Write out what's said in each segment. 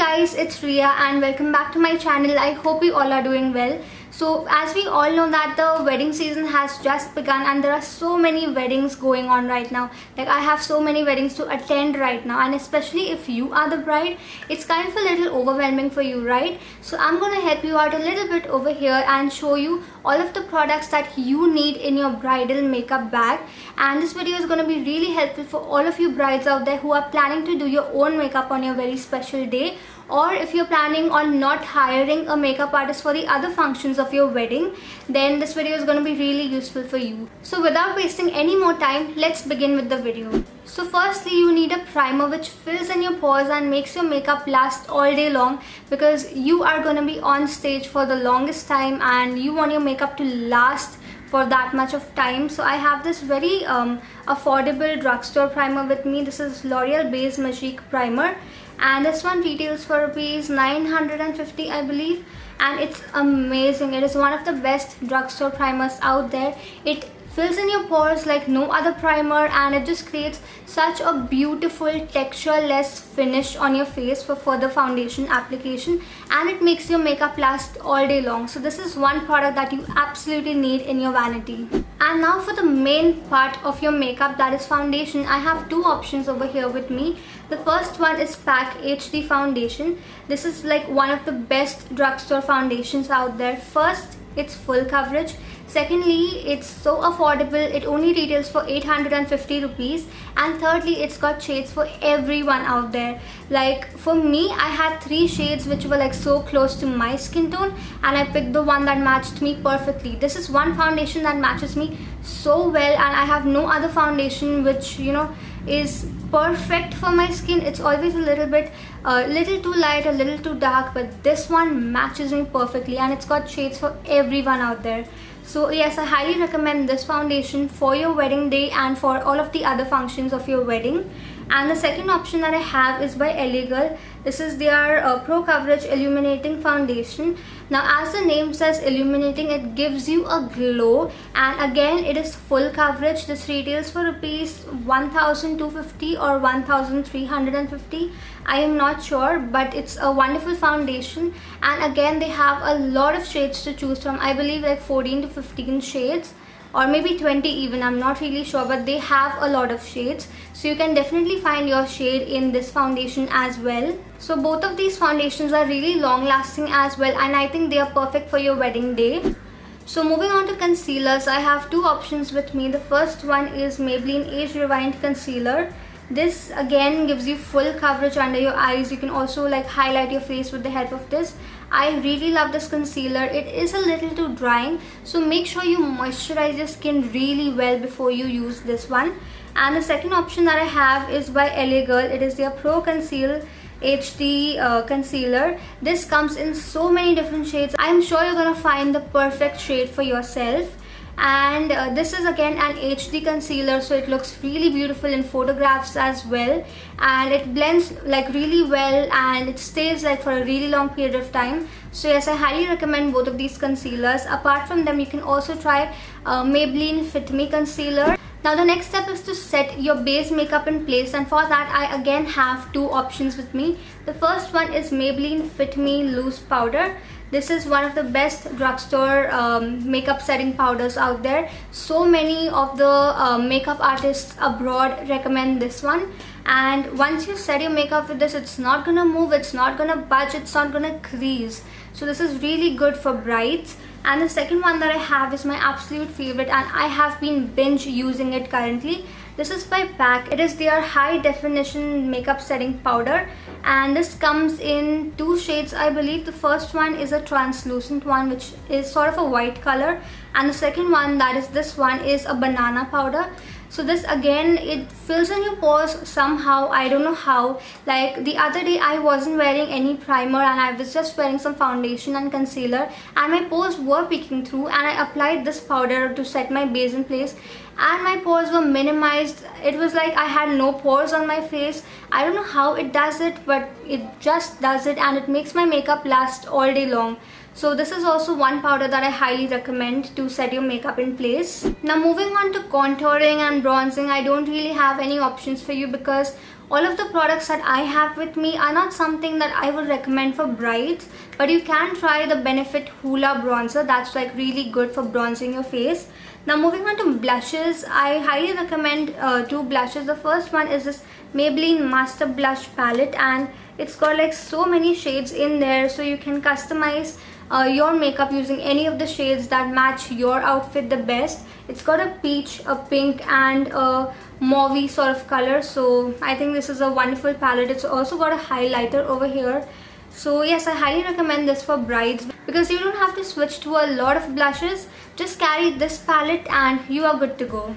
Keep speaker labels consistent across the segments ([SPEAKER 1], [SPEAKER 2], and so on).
[SPEAKER 1] guys, it's Ria and welcome back to my channel. I hope you all are doing well. So as we all know that the wedding season has just begun and there are so many weddings going on right now. Like I have so many weddings to attend right now, and especially if you are the bride, it's kind of a little overwhelming for you, right? So I'm going to help you out a little bit over here and show you all of the products that you need in your bridal makeup bag. And this video is going to be really helpful for all of you brides out there who are planning to do your own makeup on your very special day, or if you're planning on not hiring a makeup artist for the other functions of your wedding, then this video is going to be really useful for you. So without wasting any more time, let's begin with the video. So firstly, you need a primer which fills in your pores and makes your makeup last all day long, because you are going to be on stage for the longest time and you want your makeup to last for that much of time. So I have this very affordable drugstore primer with me. This is L'Oreal Base Magique primer, and this one retails for rupees 950 I believe, and it's amazing. It is one of the best drugstore primers out there. It fills in your pores like no other primer, and it just creates such a beautiful textureless finish on your face for further foundation application, and it makes your makeup last all day long. So this is one product that you absolutely need in your vanity. And now for the main part of your makeup, that is foundation. I have two options over here with me. The first one is PAC HD foundation. This is like one of the best drugstore foundations out there. First, it's full coverage. Secondly, it's so affordable. It only retails for 850 rupees. And thirdly, it's got shades for everyone out there. Like for me, I had 3 shades which were like so close to my skin tone, and I picked the one that matched me perfectly. This is one foundation that matches me so well, and I have no other foundation which, you know, is perfect for my skin. It's always a little too light, a little too dark, but this one matches me perfectly, and it's got shades for everyone out there. So yes, I highly recommend this foundation for your wedding day and for all of the other functions of your wedding. And the second option that I have is by Elysium. This is their Pro Coverage Illuminating Foundation. Now as the name says, illuminating, it gives you a glow, and again it is full coverage. This retails for rupees 1250 or 1350. I am not sure, but it's a wonderful foundation, and again they have a lot of shades to choose from. I believe like 14 to 15 shades, or maybe 20 even, I'm not really sure, but they have a lot of shades, so you can definitely find your shade in this foundation as well. So both of these foundations are really long lasting as well, and I think they are perfect for your wedding day. So moving on to concealers, I have two options with me. The first one is Maybelline Age Rewind Concealer. This again gives you full coverage under your eyes. You can also like highlight your face with the help of this. I really love this concealer. It is a little too drying, so make sure you moisturize your skin really well before you use this one. And the second option that I have is by LA Girl. It is their Pro Conceal HD concealer. This comes in so many different shades. I'm sure you're gonna find the perfect shade for yourself. And this is again an HD concealer, so it looks really beautiful in photographs as well, and it blends like really well, and it stays like for a really long period of time. So yes, I highly recommend both of these concealers. Apart from them, you can also try Maybelline Fit Me concealer. Now the next step is to set your base makeup in place, and for that I again have two options with me. The first one is Maybelline Fit Me Loose Powder. This is one of the best drugstore makeup setting powders out there. So many of the makeup artists abroad recommend this one, and once you set your makeup with this, it's not gonna move, it's not gonna budge, it's not gonna crease. So this is really good for brides. And the second one that I have is my absolute favorite, and I have been binge using it currently. This is by PAC. It is their high definition makeup setting powder, and this comes in 2 shades I believe. The first one is a translucent one which is sort of a white color, and the second one, that is this one, is a banana powder. So this again, it fills in your pores somehow, I don't know how. Like the other day I wasn't wearing any primer and I was just wearing some foundation and concealer, and my pores were peeking through, and I applied this powder to set my base in place, and my pores were minimized. It was like I had no pores on my face. I don't know how it does it, but it just does it, and it makes my makeup last all day long. So this is also one powder that I highly recommend to set your makeup in place. Now moving on to contouring and bronzing, I don't really have any options for you, because all of the products that I have with me are not something that I would recommend for brides, but you can try the Benefit Hoola bronzer. That's like really good for bronzing your face. Now moving on to blushes, I highly recommend two blushes. The first one is this Maybelline Master Blush palette, and it's got like so many shades in there, so you can customize your makeup using any of the shades that match your outfit the best. It's got a peach, a pink and a mauvey sort of color, so I think this is a wonderful palette. It's also got a highlighter over here. So yes, I highly recommend this for brides because you don't have to switch to a lot of blushes. Just carry this palette and you are good to go.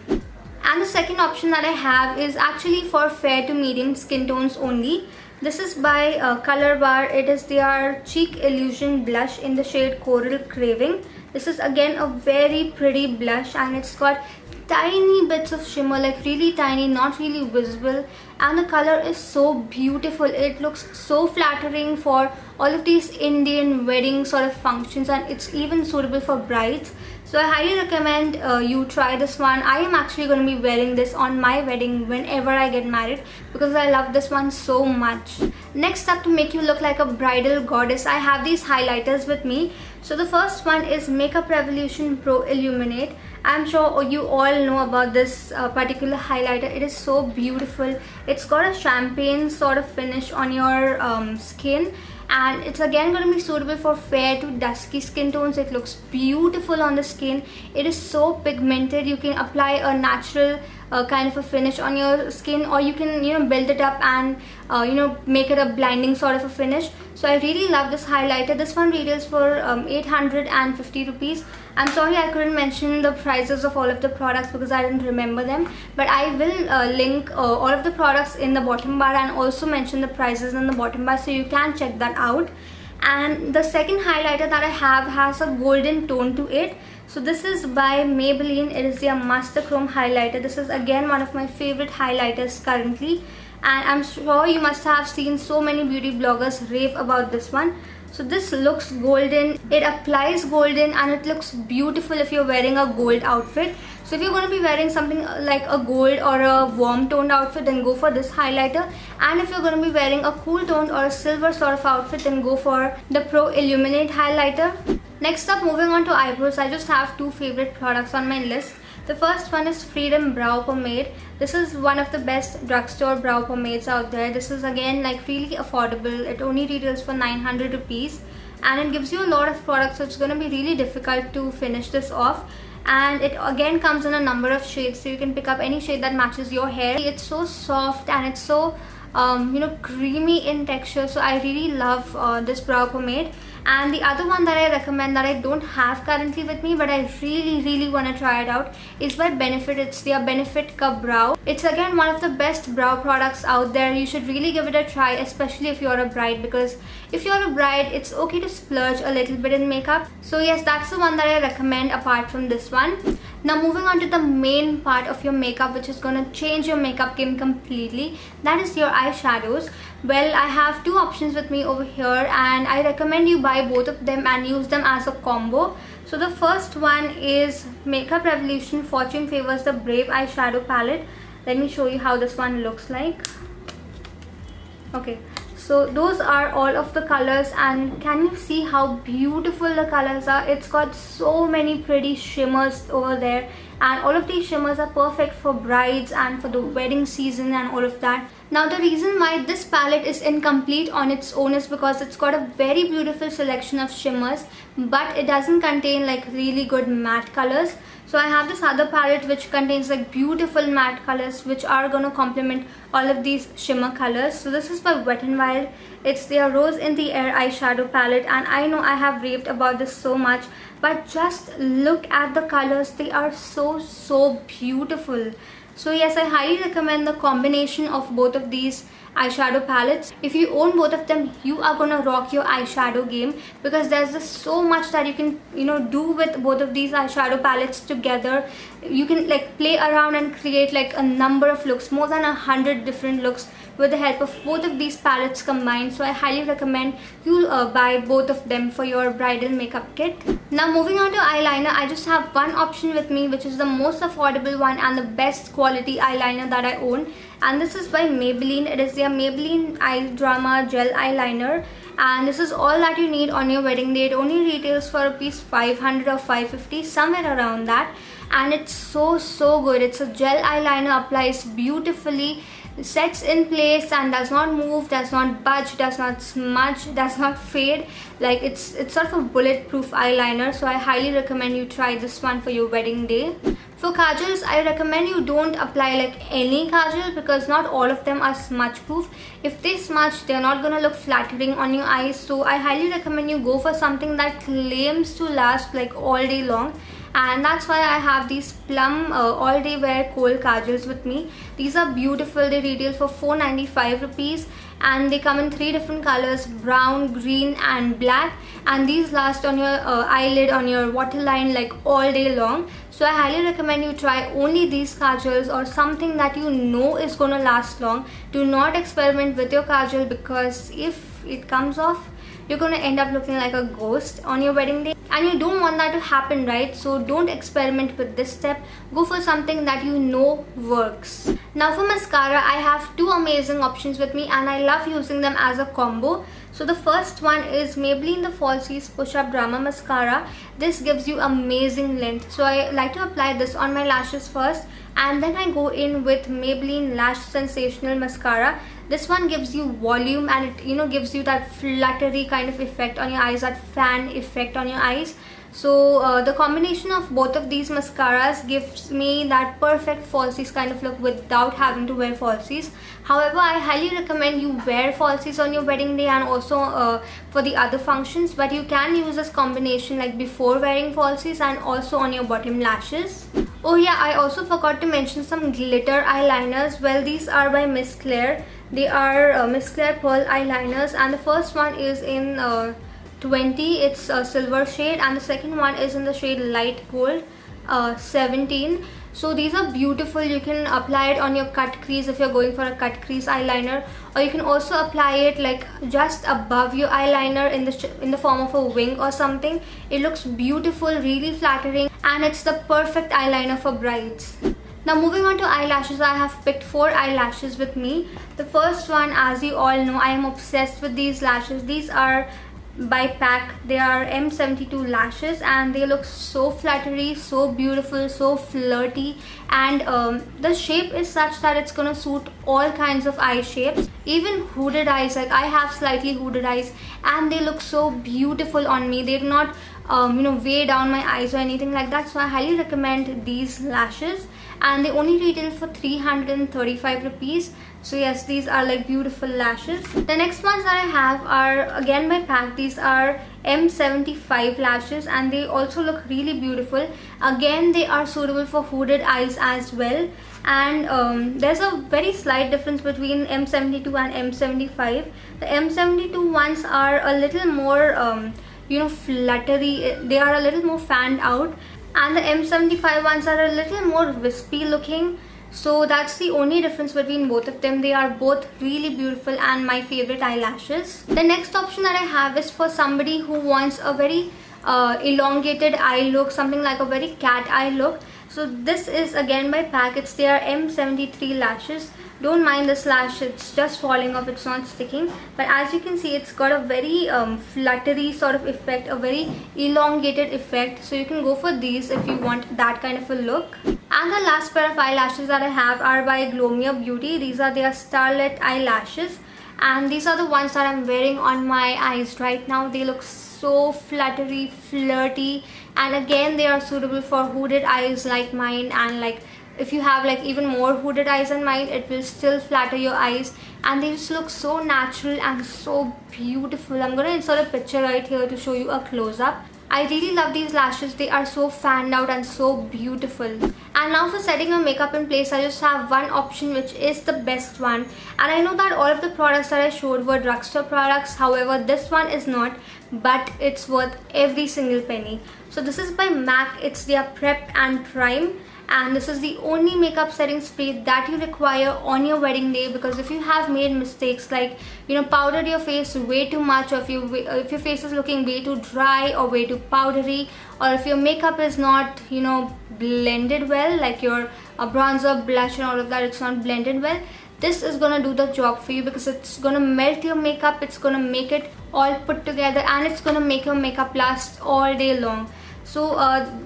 [SPEAKER 1] And the second option that I have is actually for fair to medium skin tones only. This is by Colorbar. It is their Cheekillusion blush in the shade Coral Craving. This is again a very pretty blush, and it's got tiny bits of shimmer, like really tiny, not really visible, and the color is so beautiful. It looks so flattering for all of these Indian wedding sort of functions, and it's even suitable for brides. So I highly recommend you try this one. I am actually going to be wearing this on my wedding whenever I get married because I love this one so much. Next up, to make you look like a bridal goddess, I have these highlighters with me. So the first one is Makeup Revolution Pro Illuminate. I'm sure you all know about this particular highlighter. It is so beautiful. It's got a champagne sort of finish on your skin, and it's again going to be suitable for fair to dusky skin tones. It looks beautiful on the skin. It is so pigmented. You can apply a natural kind of a finish on your skin, or you can build it up and make it a blinding sort of a finish. So I really love this highlighter. This one retails for 850 rupees. I'm sorry I couldn't mention the prices of all of the products because I didn't remember them, but I will link all of the products in the bottom bar and also mention the prices in the bottom bar, so you can check that out. And the second highlighter that I have has a golden tone to it. So this is by Maybelline. It is their Master Chrome highlighter. This is again one of my favorite highlighters currently, and I'm sure you must have seen so many beauty bloggers rave about this one. So this looks golden, it applies golden, and it looks beautiful if you're wearing a gold outfit. So if you're going to be wearing something like a gold or a warm toned outfit, then go for this highlighter. And if you're going to be wearing a cool toned or a silver sort of outfit, then go for the Pro Illuminate highlighter. Next up, moving on to eyebrows, I just have two favorite products on my list. The first one is Freedom Brow Pomade. This is one of the best drugstore brow pomades out there. This is again like really affordable. It only retails for 900 rupees, and it gives you a lot of products, so it's going to be really difficult to finish this off. And it again comes in a number of shades, so you can pick up any shade that matches your hair. It's so soft and it's so creamy in texture, so I really love this brow pomade. And the other one that I recommend that I don't have currently with me, but I really want to try it out, is by Benefit. It's their Benefit Cup Brow. It's again one of the best brow products out there. You should really give it a try, especially if you're a bride, because if you're a bride, it's okay to splurge a little bit in makeup. So yes, that's the one that I recommend apart from this one. Now moving on to the main part of your makeup, which is going to change your makeup game completely, that is your eyeshadows. Well, I have two options with me over here, and I recommend you buy both of them and use them as a combo. So the first one is Makeup Revolution Fortune Favors the Brave eyeshadow palette. Let me show you how this one looks like. Okay, so those are all of the colors, and can you see how beautiful the colors are? It's got so many pretty shimmers over there, and all of these shimmers are perfect for brides and for the wedding season and all of that. Now the reason why this palette is incomplete on its own is because it's got a very beautiful selection of shimmers, but it doesn't contain like really good matte colors. So I have this other palette which contains like beautiful matte colors which are going to complement all of these shimmer colors. So this is by Wet n Wild. It's their Rose in the Air eyeshadow palette, and I know I have raved about this so much, but just look at the colors. They are so beautiful. So yes, I highly recommend the combination of both of these eyeshadow palettes. If you own both of them, you are gonna rock your eyeshadow game, because there's just so much that you can do with both of these eyeshadow palettes together. You can like play around and create like a number of looks, more than 100 different looks with the help of both of these palettes combined. So I highly recommend you buy both of them for your bridal makeup kit. Now moving on to eyeliner, I just have one option with me, which is the most affordable one and the best quality eyeliner that I own, and this is by Maybelline. It is their Maybelline Eye Drama Gel Eyeliner, and this is all that you need on your wedding day. It only retails for ₹500 or $550, somewhere around that, and it's so good. It's a gel eyeliner, applies beautifully, sets in place and does not move, does not budge, does not smudge, does not fade. Like it's sort of a bulletproof eyeliner, so I highly recommend you try this one for your wedding day. For kajals, I recommend you don't apply like any kajal, because not all of them are smudge proof. If they smudge, they're not gonna look flattering on your eyes, so I highly recommend you go for something that claims to last like all day long. And that's why I have these Plum all day wear kohl kajals with me. These are beautiful. They retail for ₹495, and they come in 3 different colors: brown, green and black, and these last on your eyelid, on your waterline, like all day long. So I highly recommend you try only these kajals or something that you know is gonna last long. Do not experiment with your kajal, because if it comes off, you're gonna end up looking like a ghost on your wedding day, and you don't want that to happen, right? So don't experiment with this step. Go for something that you know works. Now for mascara, I have 2 amazing options with me, and I love using them as a combo. So the first one is Maybelline the Falsies Push Up Drama Mascara. This gives you amazing length, so I like to apply this on my lashes first, and then I go in with Maybelline Lash Sensational Mascara. This one gives you volume, and it gives you that fluttery kind of effect on your eyes, that fan effect on your eyes. So the combination of both of these mascaras gives me that perfect falsies kind of look without having to wear falsies. However, I highly recommend you wear falsies on your wedding day and also for the other functions, but you can use this combination like before wearing falsies and also on your bottom lashes. Oh yeah, I also forgot to mention some glitter eyeliners. Well, these are by Miss Claire. They are Miss Claire Pearl eyeliners, and the first one is in 20, it's a silver shade, and the second one is in the shade light gold, 17. So these are beautiful. You can apply it on your cut crease if you're going for a cut crease eyeliner, or you can also apply it like just above your eyeliner in the form of a wing or something. It looks beautiful, really flattering, and it's the perfect eyeliner for brides. Now moving on to eyelashes, I have picked 4 eyelashes with me. The first one, as you all know, I am obsessed with these lashes. These are by PAC. They are M72 lashes, and they look so fluttery, so beautiful, so flirty, and the shape is such that it's gonna suit all kinds of eye shapes, even hooded eyes. Like I have slightly hooded eyes, and they look so beautiful on me. They do not weigh down my eyes or anything like that. So I highly recommend these lashes, and they only retail for ₹335. So yes, these are like beautiful lashes. The next ones that I have are again by PAC. These are M75 lashes, and they also look really beautiful. Again, they are suitable for hooded eyes as well, and there's a very slight difference between M72 and M75. The M72 ones are a little more fluttery. They are a little more fanned out, and the M75 ones are a little more wispy looking. So that's the only difference between both of them. They are both really beautiful and my favorite eyelashes. The next option that I have is for somebody who wants a very elongated eye look, something like a very cat eye look. So this is again by PAC. It's their M73 lashes. Don't mind this lash, it's just falling off, it's not sticking, but as you can see, it's got a very fluttery sort of effect, a very elongated effect. So you can go for these if you want that kind of a look. And the last pair of eyelashes that I have are by Glomia Beauty. These are their Starlet Eyelashes, and these are the ones that I'm wearing on my eyes right now. They look so fluttery, flirty, and again they are suitable for hooded eyes like mine, and like if you have like even more hooded eyes than mine, it will still flatter your eyes, and they just look so natural and so beautiful. I'm gonna insert a picture right here to show you a close-up. I really love these lashes. They are so fanned out and so beautiful. And now for setting your makeup in place, I just have one option, which is the best one. And I know that all of the products that I showed were drugstore products. However, this one is not, but it's worth every single penny. So this is by MAC. It's their Prep and Prime. and this is the only makeup setting spray that you require on your wedding day, because if you have made mistakes like powdered your face way too much, or if your face is looking way too dry or way too powdery, or if your makeup is not blended well, like your bronzer, blush and all of that, it's not blended well, this is gonna do the job for you, because it's gonna melt your makeup, it's gonna make it all put together, and it's gonna make your makeup last all day long. So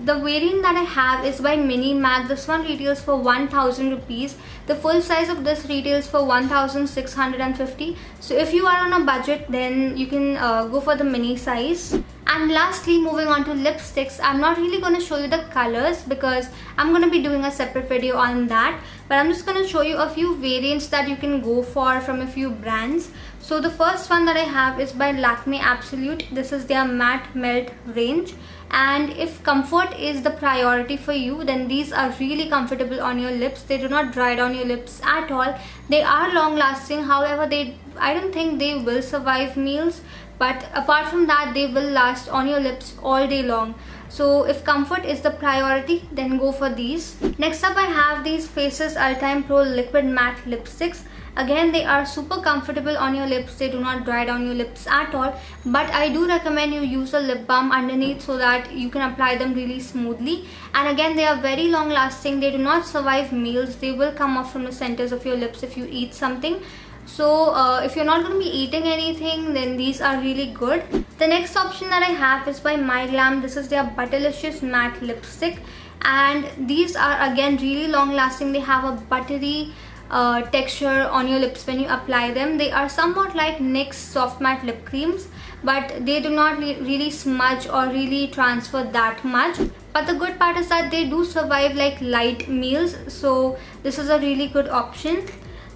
[SPEAKER 1] the variant that I have is by Mini MAC. This one retails for 1000 rupees. The full size of this retails for 1650. So if you are on a budget, then you can go for the mini size. And lastly, moving on to lipsticks, I'm not really going to show you the colors because I'm going to be doing a separate video on that, but I'm just going to show you a few variants that you can go for from a few brands. So the first one that I have is by Lakme Absolute. This is their matte melt range, and if comfort is the priority for you, then these are really comfortable on your lips. They do not dry down your lips at all. They are long lasting, however I don't think they will survive meals, but apart from that, they will last on your lips all day long. So if comfort is the priority, then go for these. Next up, I have these Faces All-Time Pro Liquid Matte Lipsticks. Again, they are super comfortable on your lips. They do not dry down your lips at all, but I do recommend you use a lip balm underneath so that you can apply them really smoothly. And again, they are very long lasting. They do not survive meals. They will come off from the centers of your lips if you eat something. So if you're not going to be eating anything, then these are really good. The next option that I have is by MyGlam. This is their Butterlicious Matte Lipstick, and these are again really long lasting. They have a buttery texture on your lips when you apply them. They are somewhat like NYX soft matte lip creams, but they do not really smudge or really transfer that much. But the good part is that they do survive like light meals, so this is a really good option.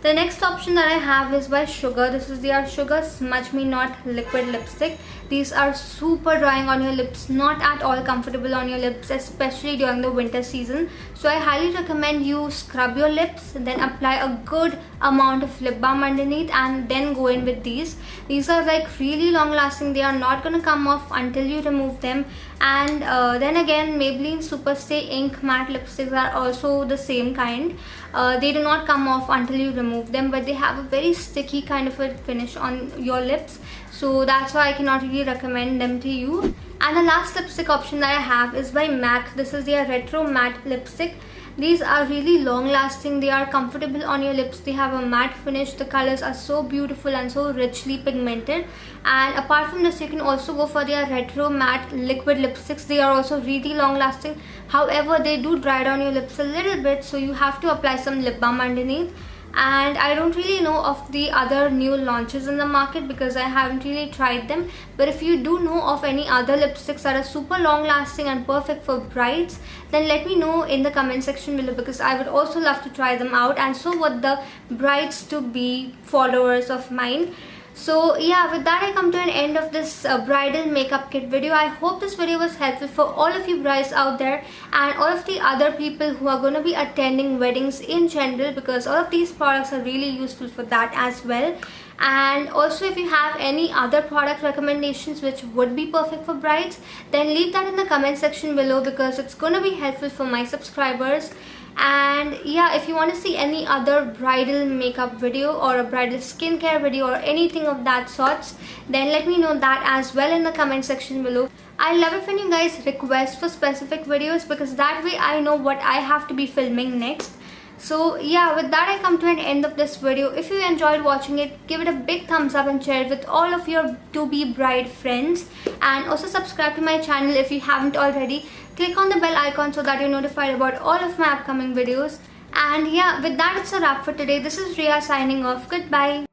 [SPEAKER 1] The next option that I have is by Sugar. This is their Sugar Smudge Me Not Liquid Lipstick. These are super drying on your lips, not at all comfortable on your lips, especially during the winter season. So I highly recommend you scrub your lips, then apply a good amount of lip balm underneath, and then go in with these. These are like really long lasting. They are not going to come off until you remove them. And then again, Maybelline Superstay Ink Matte Lipsticks are also the same kind. They do not come off until you remove them, but they have a very sticky kind of a finish on your lips, so that's why I cannot really recommend them to you. And the last lipstick option that I have is by MAC. This is their Retro Matte Lipstick. These are really long lasting. They are comfortable on your lips. They have a matte finish. The colors are so beautiful and so richly pigmented. And apart from this, you can also go for their Retro Matte Liquid Lipsticks. They are also really long lasting. However, they do dry down your lips a little bit, so you have to apply some lip balm underneath. And I don't really know of the other new launches in the market because I haven't really tried them, but if you do know of any other lipsticks that are super long lasting and perfect for brides, then let me know in the comment section below, because I would also love to try them out, and so would the brides to be followers of mine. So yeah, with that I come to an end of this bridal makeup kit video. I hope this video was helpful for all of you brides out there and all of the other people who are going to be attending weddings in general, because all of these products are really useful for that as well. And also, if you have any other product recommendations which would be perfect for brides, then leave that in the comment section below, because it's going to be helpful for my subscribers. And yeah, if you want to see any other bridal makeup video or a bridal skincare video or anything of that sorts, then let me know that as well in the comment section below. I love it when you guys request for specific videos, because that way I know what I have to be filming next. So yeah, with that I come to an end of this video. If you enjoyed watching it, give it a big thumbs up and share it with all of your to-be bride friends. And also subscribe to my channel if you haven't already. Click on the bell icon so that you're notified about all of my upcoming videos. And yeah, with that it's a wrap for today. This is Riya signing off. Goodbye.